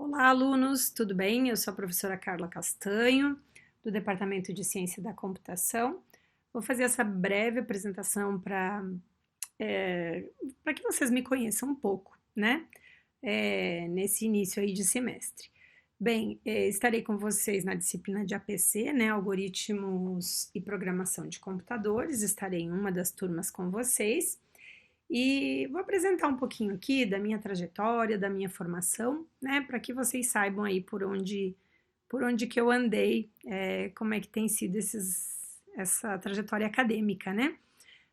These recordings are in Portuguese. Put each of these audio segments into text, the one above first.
Olá, alunos, tudo bem? Eu sou a professora Carla Castanho, do Departamento de Ciência da Computação. Vou fazer essa breve apresentação para que vocês me conheçam um pouco, né? Nesse início aí de semestre. Bem, estarei com vocês na disciplina de APC, né? Algoritmos e Programação de Computadores. Estarei em uma das turmas com vocês. E vou apresentar um pouquinho aqui da minha trajetória, da minha formação, né, para que vocês saibam aí por onde que eu andei, como é que tem sido essa trajetória acadêmica, né?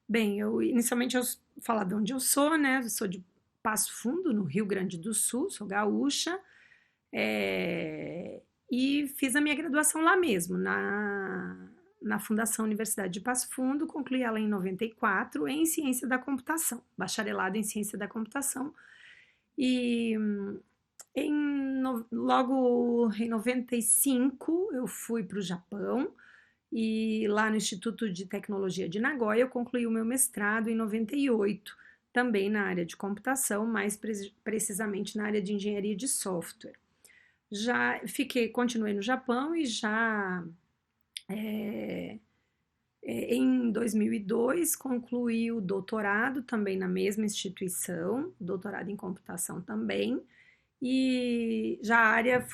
Bem, inicialmente eu falar de onde eu sou, né? Eu sou de Passo Fundo, no Rio Grande do Sul, sou gaúcha, é, e fiz a minha graduação lá mesmo, na Fundação Universidade de Passo Fundo, concluí ela em 94 em Ciência da Computação, bacharelado em Ciência da Computação. E logo em 95 eu fui para o Japão e lá no Instituto de Tecnologia de Nagoya eu concluí o meu mestrado em 98, também na área de computação, mais precisamente na área de engenharia de software. Continuei no Japão e já em 2002, concluí o doutorado também na mesma instituição, doutorado em computação também, e já a área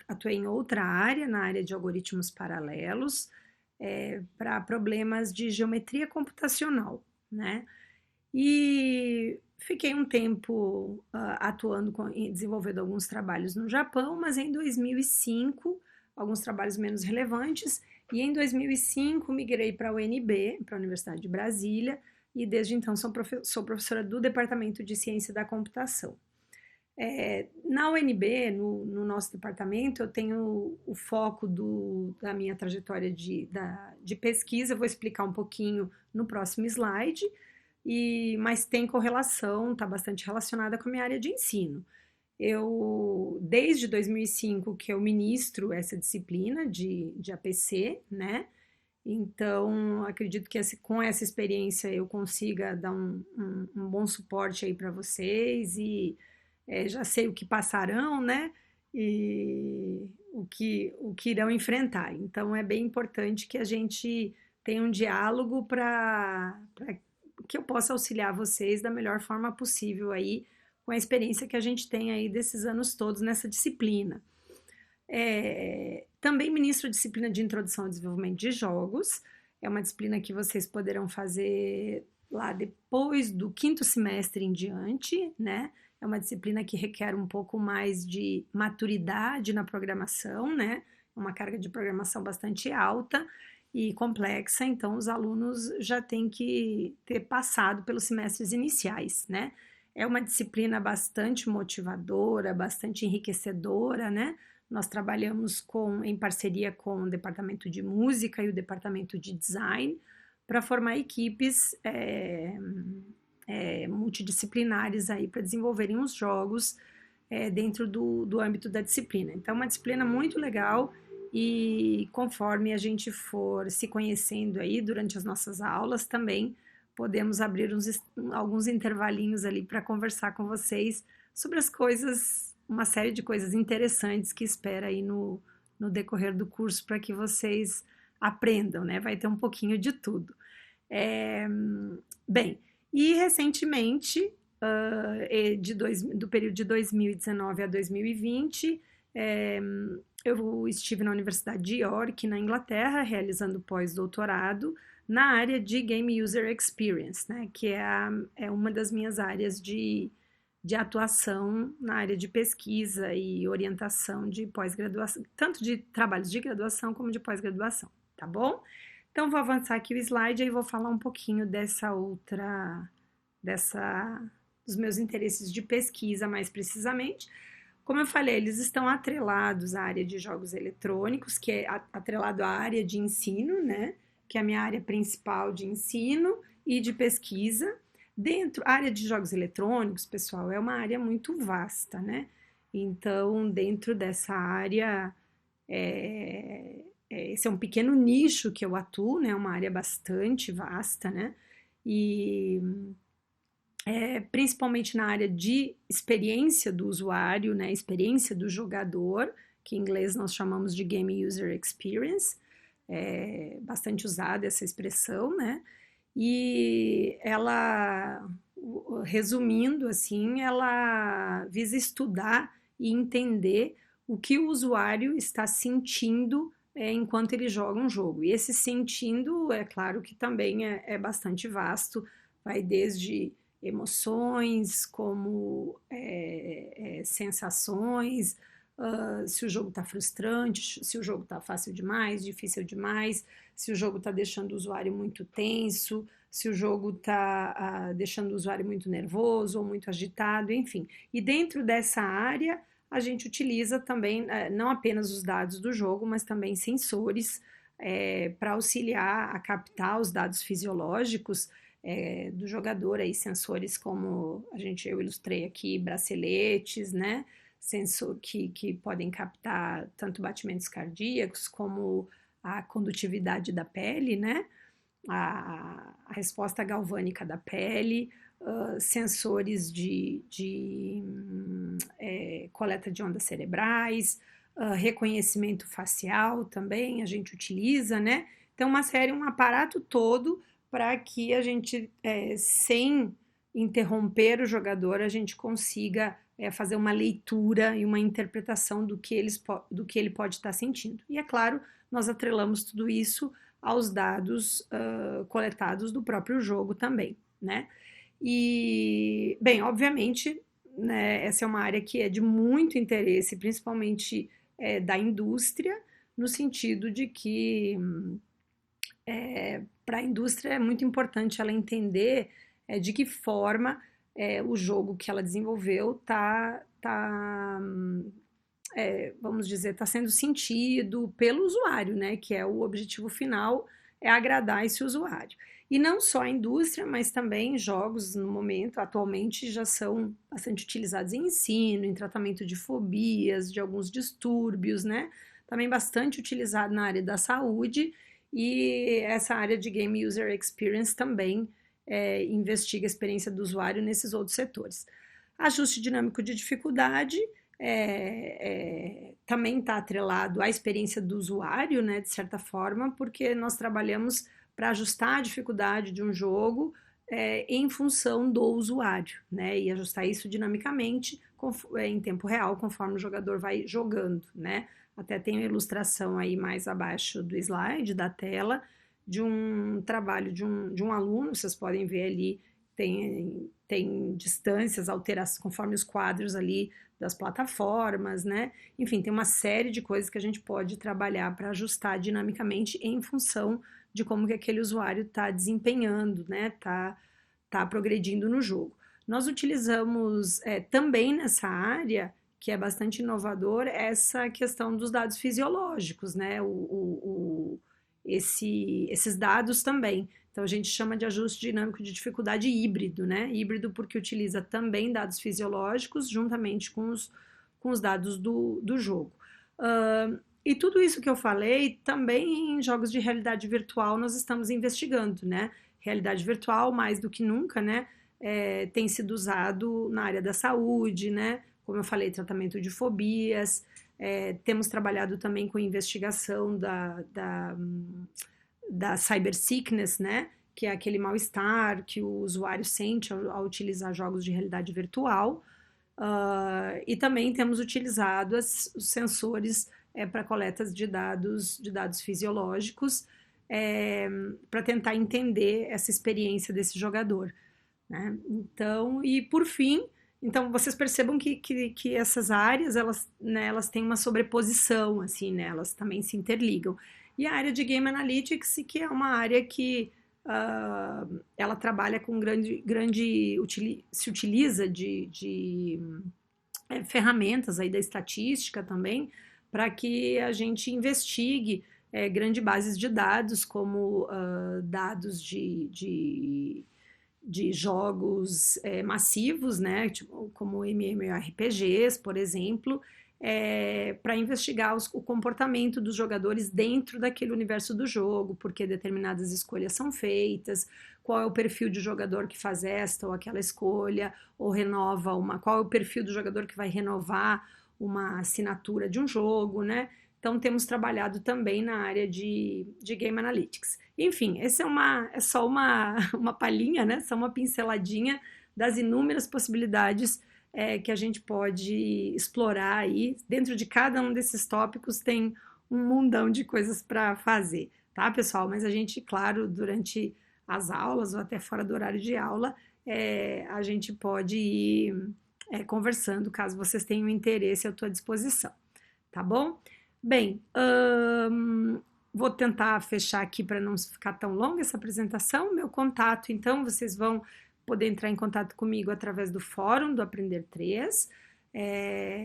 atuei em outra área, na área de algoritmos paralelos, para problemas de geometria computacional, né? E fiquei um tempo atuando e desenvolvendo alguns trabalhos no Japão, mas em 2005, alguns trabalhos menos relevantes, e em 2005 migrei para a UNB, para a Universidade de Brasília, e desde então sou professora do Departamento de Ciência da Computação. Na UNB, no nosso departamento, eu tenho o foco da minha trajetória de pesquisa, eu vou explicar um pouquinho no próximo slide, mas tem correlação, está bastante relacionada com a minha área de ensino. Desde 2005 que eu ministro essa disciplina de APC, né? Então, acredito que com essa experiência eu consiga dar um bom suporte aí para vocês e já sei o que passarão, né? E o que irão enfrentar. Então, é bem importante que a gente tenha um diálogo para que eu possa auxiliar vocês da melhor forma possível aí, com a experiência que a gente tem aí desses anos todos nessa disciplina. Também ministro a disciplina de Introdução ao Desenvolvimento de Jogos, é uma disciplina que vocês poderão fazer lá depois do quinto semestre em diante, né? É uma disciplina que requer um pouco mais de maturidade na programação, né? Uma carga de programação bastante alta e complexa, então os alunos já têm que ter passado pelos semestres iniciais, né? É uma disciplina bastante motivadora, bastante enriquecedora, né? Nós trabalhamos em parceria com o Departamento de Música e o Departamento de Design para formar equipes multidisciplinares aí para desenvolverem os jogos dentro do âmbito da disciplina. Então, é uma disciplina muito legal e conforme a gente for se conhecendo aí durante as nossas aulas também, podemos abrir alguns intervalinhos ali para conversar com vocês sobre as coisas, uma série de coisas interessantes que espera aí no decorrer do curso para que vocês aprendam, né? Vai ter um pouquinho de tudo. Bem, e recentemente, do período de 2019 a 2020, eu estive na Universidade de York, na Inglaterra, realizando pós-doutorado na área de Game User Experience, né, que é uma das minhas áreas de atuação na área de pesquisa e orientação de pós-graduação, tanto de trabalhos de graduação como de pós-graduação, tá bom? Então, vou avançar aqui o slide e vou falar um pouquinho dos meus interesses de pesquisa mais precisamente. Como eu falei, eles estão atrelados à área de jogos eletrônicos, que é atrelado à área de ensino, né? Que é a minha área principal de ensino e de pesquisa. A área de jogos eletrônicos, pessoal, é uma área muito vasta, né? Então, dentro dessa área, esse é um pequeno nicho que eu atuo, né? Uma área bastante vasta, né? E principalmente na área de experiência do usuário, né, experiência do jogador, que em inglês nós chamamos de Game User Experience, bastante usada essa expressão, né? E ela, resumindo assim, ela visa estudar e entender o que o usuário está sentindo enquanto ele joga um jogo. E esse sentindo, é claro que também é bastante vasto, vai desde emoções, como sensações, se o jogo está frustrante, se o jogo está fácil demais, difícil demais, se o jogo está deixando o usuário muito tenso, se o jogo está deixando o usuário muito nervoso ou muito agitado, enfim. E dentro dessa área, a gente utiliza também não apenas os dados do jogo, mas também sensores para auxiliar a captar os dados fisiológicos do jogador, aí sensores como eu ilustrei aqui, braceletes, né? Sensor que podem captar tanto batimentos cardíacos como a condutividade da pele, né? A resposta galvânica da pele, sensores de coleta de ondas cerebrais, reconhecimento facial também a gente utiliza, né? Então, um aparato todo para que a gente, sem interromper o jogador, a gente consiga fazer uma leitura e uma interpretação do que ele pode estar sentindo. E é claro, nós atrelamos tudo isso aos dados coletados do próprio jogo também, né? E, bem, obviamente, né, essa é uma área que é de muito interesse, principalmente da indústria, no sentido de que para a indústria é muito importante ela entender de que forma o jogo que ela desenvolveu vamos dizer, está sendo sentido pelo usuário, né? Que é o objetivo final, é agradar esse usuário. E não só a indústria, mas também jogos, no momento, atualmente, já são bastante utilizados em ensino, em tratamento de fobias, de alguns distúrbios, né? Também bastante utilizado na área da saúde, e essa área de Game User Experience também investiga a experiência do usuário nesses outros setores. Ajuste dinâmico de dificuldade também está atrelado à experiência do usuário, né, de certa forma, porque nós trabalhamos para ajustar a dificuldade de um jogo em função do usuário, né, e ajustar isso dinamicamente em tempo real, conforme o jogador vai jogando, né. Até tem uma ilustração aí mais abaixo do slide, da tela, de um trabalho de um aluno, vocês podem ver ali, tem distâncias, alterações, conforme os quadros ali das plataformas, né? Enfim, tem uma série de coisas que a gente pode trabalhar para ajustar dinamicamente em função de como que aquele usuário está desempenhando, né? Tá progredindo no jogo. Nós utilizamos também nessa área, que é bastante inovador, essa questão dos dados fisiológicos, né? Esses dados também. Então a gente chama de ajuste dinâmico de dificuldade híbrido, né? Híbrido porque utiliza também dados fisiológicos juntamente com os dados do jogo. E tudo isso que eu falei, também em jogos de realidade virtual nós estamos investigando, né? Realidade virtual, mais do que nunca, né? Tem sido usado na área da saúde, né? Como eu falei, tratamento de fobias. Temos trabalhado também com investigação da cyber sickness, né? Que é aquele mal-estar que o usuário sente ao utilizar jogos de realidade virtual. E também temos utilizado os sensores para coletas de dados fisiológicos para tentar entender essa experiência desse jogador, né? Então, e por fim, então vocês percebam que essas áreas elas têm uma sobreposição, assim, né? Elas também se interligam. E a área de Game Analytics, que é uma área que ela trabalha com se utiliza de ferramentas aí da estatística também, para que a gente investigue grandes bases de dados, como dados de jogos massivos, né, tipo, como MMORPGs, por exemplo, para investigar o comportamento dos jogadores dentro daquele universo do jogo, porque determinadas escolhas são feitas, qual é o perfil de jogador que faz esta ou aquela escolha, ou renova qual é o perfil do jogador que vai renovar uma assinatura de um jogo, né? Então, temos trabalhado também na área de Game Analytics. Enfim, essa é só uma palhinha, né? Só uma pinceladinha das inúmeras possibilidades que a gente pode explorar aí. Dentro de cada um desses tópicos tem um mundão de coisas para fazer, tá, pessoal? Mas a gente, claro, durante as aulas ou até fora do horário de aula, a gente pode ir conversando, caso vocês tenham interesse, eu estou à disposição, tá bom? Bem, vou tentar fechar aqui para não ficar tão longa essa apresentação. Meu contato, então, vocês vão poder entrar em contato comigo através do fórum do Aprender 3,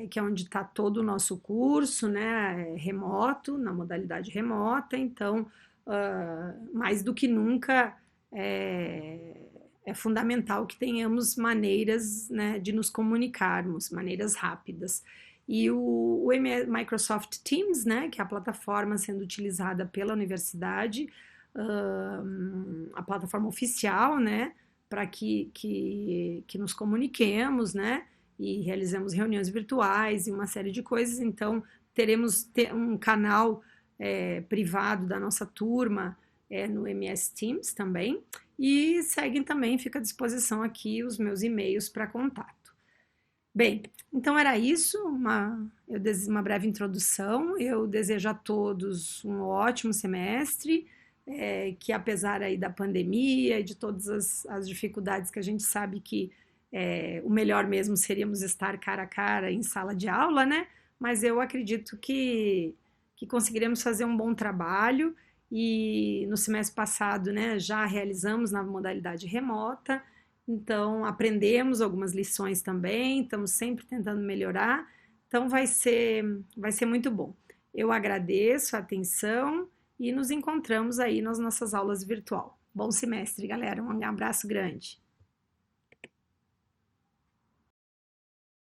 que é onde está todo o nosso curso, né, remoto, na modalidade remota. Então, mais do que nunca, é fundamental que tenhamos maneiras, né, de nos comunicarmos, maneiras rápidas. E o Microsoft Teams, né, que é a plataforma sendo utilizada pela universidade, a plataforma oficial, né, para que nos comuniquemos, né, e realizemos reuniões virtuais e uma série de coisas. Então, teremos um canal privado da nossa turma no MS Teams também. E seguem também, fica à disposição aqui os meus e-mails para contato. Bem, então era isso, uma breve introdução. Eu desejo a todos um ótimo semestre, que apesar aí da pandemia e de todas as dificuldades que a gente sabe que o melhor mesmo seríamos estar cara a cara em sala de aula, né? Mas eu acredito que conseguiremos fazer um bom trabalho e no semestre passado, né, já realizamos na modalidade remota. Então, aprendemos algumas lições também, estamos sempre tentando melhorar, então vai ser muito bom. Eu agradeço a atenção e nos encontramos aí nas nossas aulas virtual. Bom semestre, galera, um abraço grande.